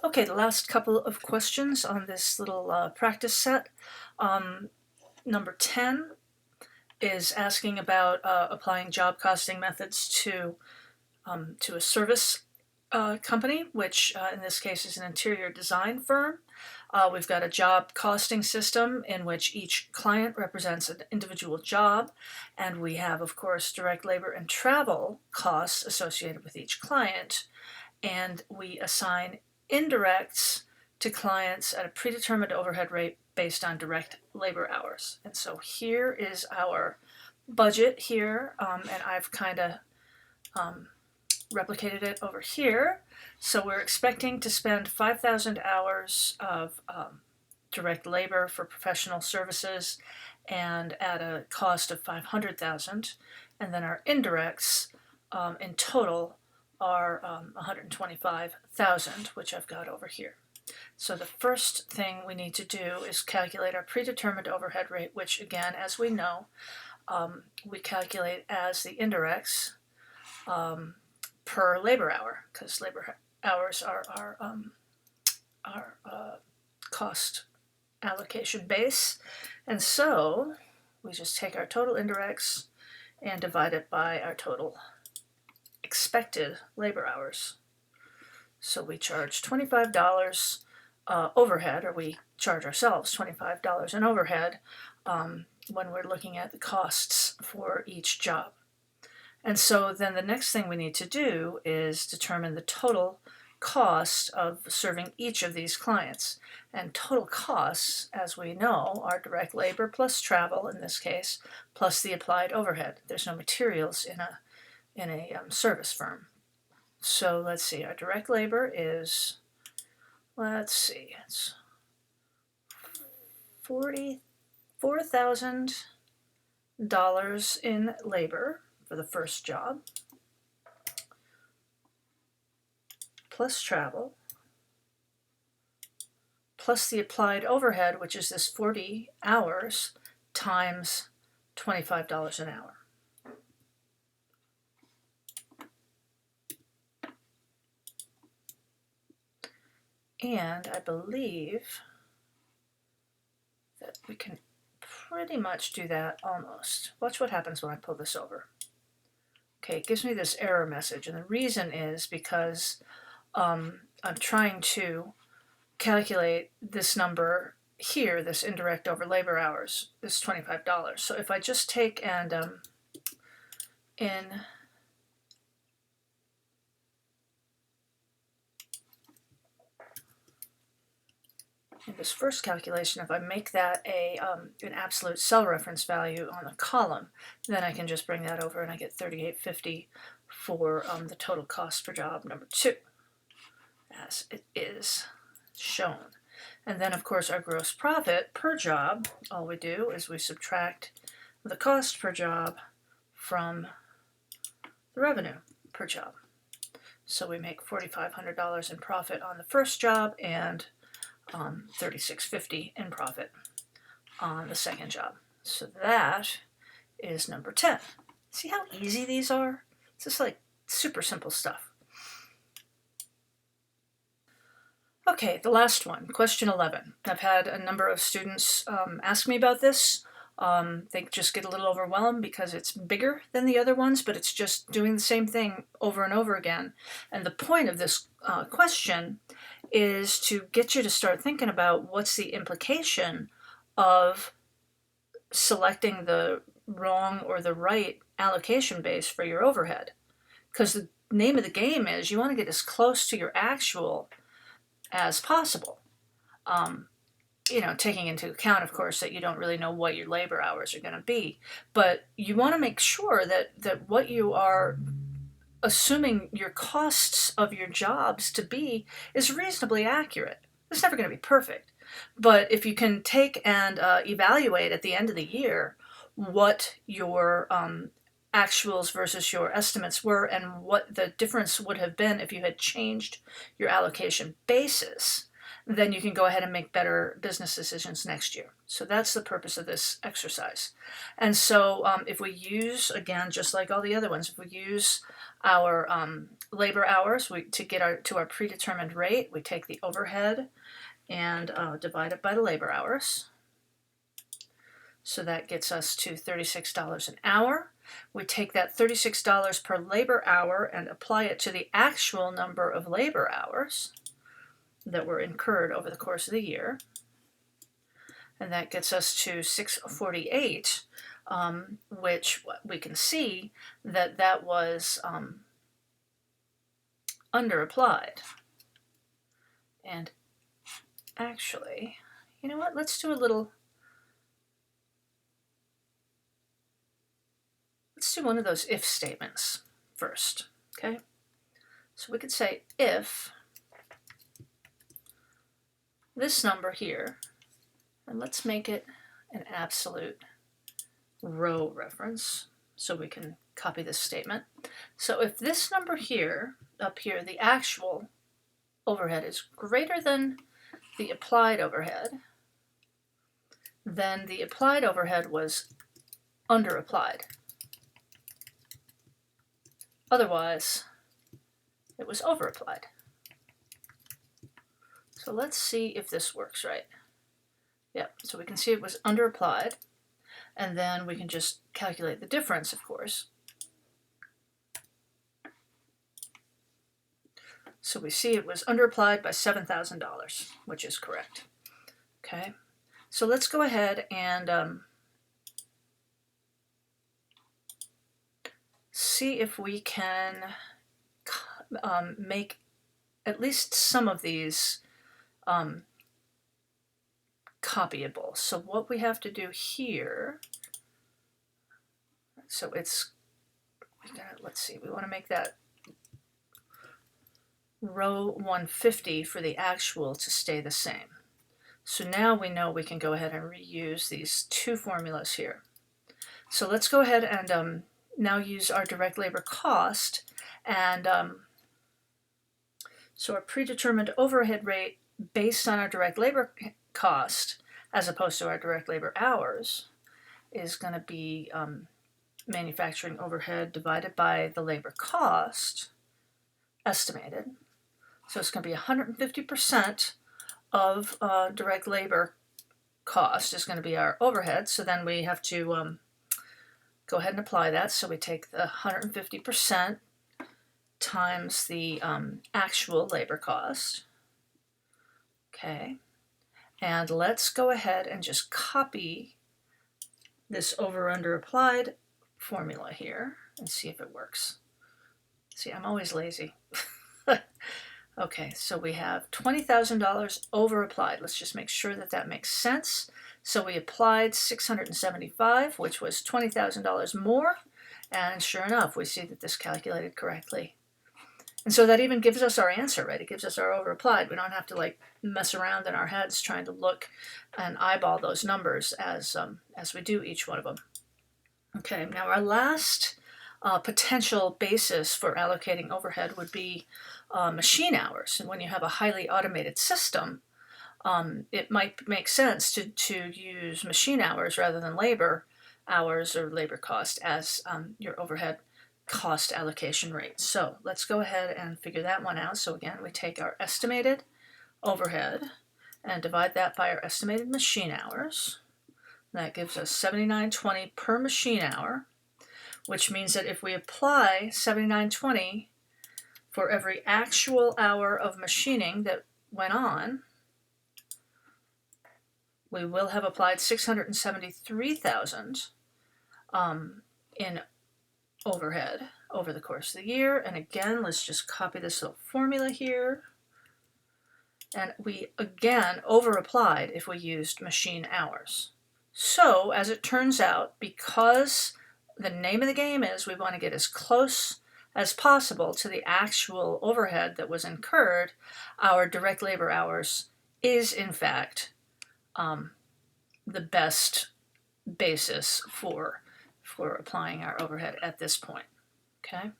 Okay, the last couple of questions on this little practice set. Number 10 is asking about applying job costing methods to a service company, which in this case is an interior design firm. We've got a job costing system in which each client represents an individual job, and we have, of course, direct labor and travel costs associated with each client, and we assign indirects to clients at a predetermined overhead rate based on direct labor hours. And so here is our budget here, and I've kind of replicated it over here. So we're expecting to spend 5,000 hours of direct labor for professional services and at a cost of 500,000. And then our indirects in total are 125,000, which I've got over here. So the first thing we need to do is calculate our predetermined overhead rate, which again, as we know, we calculate as the indirects per labor hour, because labor hours are our cost allocation base. And so we just take our total indirects and divide it by our total expected labor hours. So we charge $25 overhead, or we charge ourselves $25 in overhead when we're looking at the costs for each job. And so then the next thing we need to do is determine the total cost of serving each of these clients. And total costs, as we know, are direct labor plus travel, in this case, plus the applied overhead. There's no materials in a service firm. So let's see, our direct labor is, it's $44,000 in labor for the first job, plus travel, plus the applied overhead, which is this 40 hours times $25 an hour. And I believe that we can pretty much do that almost. Watch what happens when I pull this over. Okay, it gives me this error message, and the reason is because I'm trying to calculate this number here, this indirect over labor hours, this $25. So if I just take and in this first calculation, if I make that an absolute cell reference value on the column, then I can just bring that over and I get $38.50 for the total cost per job number 2, as it is shown. And then, of course, our gross profit per job, all we do is we subtract the cost per job from the revenue per job. So we make $4,500 in profit on the first job and $36.50 in profit on the second job. So that is number 10. See how easy these are? It's just like super simple stuff. Okay, the last one, question 11. I've had a number of students ask me about this. They just get a little overwhelmed because it's bigger than the other ones, but it's just doing the same thing over and over again. And the point of this question is to get you to start thinking about what's the implication of selecting the wrong or the right allocation base for your overhead. Because the name of the game is you want to get as close to your actual as possible. Taking into account, of course, that you don't really know what your labor hours are going to be. But you want to make sure that what you are assuming your costs of your jobs to be is reasonably accurate. It's never going to be perfect. But if you can take and evaluate at the end of the year what your actuals versus your estimates were and what the difference would have been if you had changed your allocation basis, then you can go ahead and make better business decisions next year. So that's the purpose of this exercise. And so if we use, again, just like all the other ones, if we use our labor hours to get to our predetermined rate, we take the overhead and divide it by the labor hours. So that gets us to $36 an hour. We take that $36 per labor hour and apply it to the actual number of labor hours that were incurred over the course of the year. And that gets us to $648, which we can see that that was underapplied. And actually, you know what, let's do one of those if statements first, okay? So we could say if this number here, and let's make it an absolute row reference so we can copy this statement. So if this number here, up here, the actual overhead is greater than the applied overhead, then the applied overhead was underapplied. Otherwise, it was overapplied. So let's see if this works right. Yep, so we can see it was underapplied, and then we can just calculate the difference, of course. So we see it was underapplied by $7,000, which is correct. Okay, so let's go ahead and see if we can make at least some of these copyable. So what we have to do here, so it's, let's see, we want to make that row 150 for the actual to stay the same. So now we know we can go ahead and reuse these two formulas here. So let's go ahead and now use our direct labor cost, and so our predetermined overhead rate based on our direct labor cost as opposed to our direct labor hours is going to be manufacturing overhead divided by the labor cost estimated. So it's going to be 150% of direct labor cost is going to be our overhead. So then we have to go ahead and apply that. So we take the 150% times the actual labor cost. Okay, and let's go ahead and just copy this over under applied formula here and see if it works. See, I'm always lazy. Okay, so we have $20,000 over applied. Let's just make sure that that makes sense. So we applied $675, which was $20,000 more, and sure enough, we see that this calculated correctly. And so that even gives us our answer, right? It gives us our over applied. We don't have to like mess around in our heads trying to look and eyeball those numbers as we do each one of them. Okay, now our last potential basis for allocating overhead would be machine hours. And when you have a highly automated system, it might make sense to use machine hours rather than labor hours or labor cost as your overhead cost allocation rate. So let's go ahead and figure that one out. So again, we take our estimated overhead and divide that by our estimated machine hours. That gives us $79.20 per machine hour, which means that if we apply $79.20 for every actual hour of machining that went on, we will have applied $673,000 in overhead over the course of the year. And again, let's just copy this little formula here. And we again over applied if we used machine hours. So as it turns out, because the name of the game is we want to get as close as possible to the actual overhead that was incurred, our direct labor hours is in fact the best basis for applying our overhead at this point. Okay,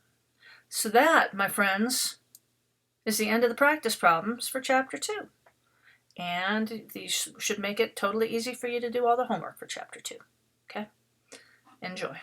so that, my friends, is the end of the practice problems for Chapter 2. And these should make it totally easy for you to do all the homework for Chapter 2. Okay? Enjoy.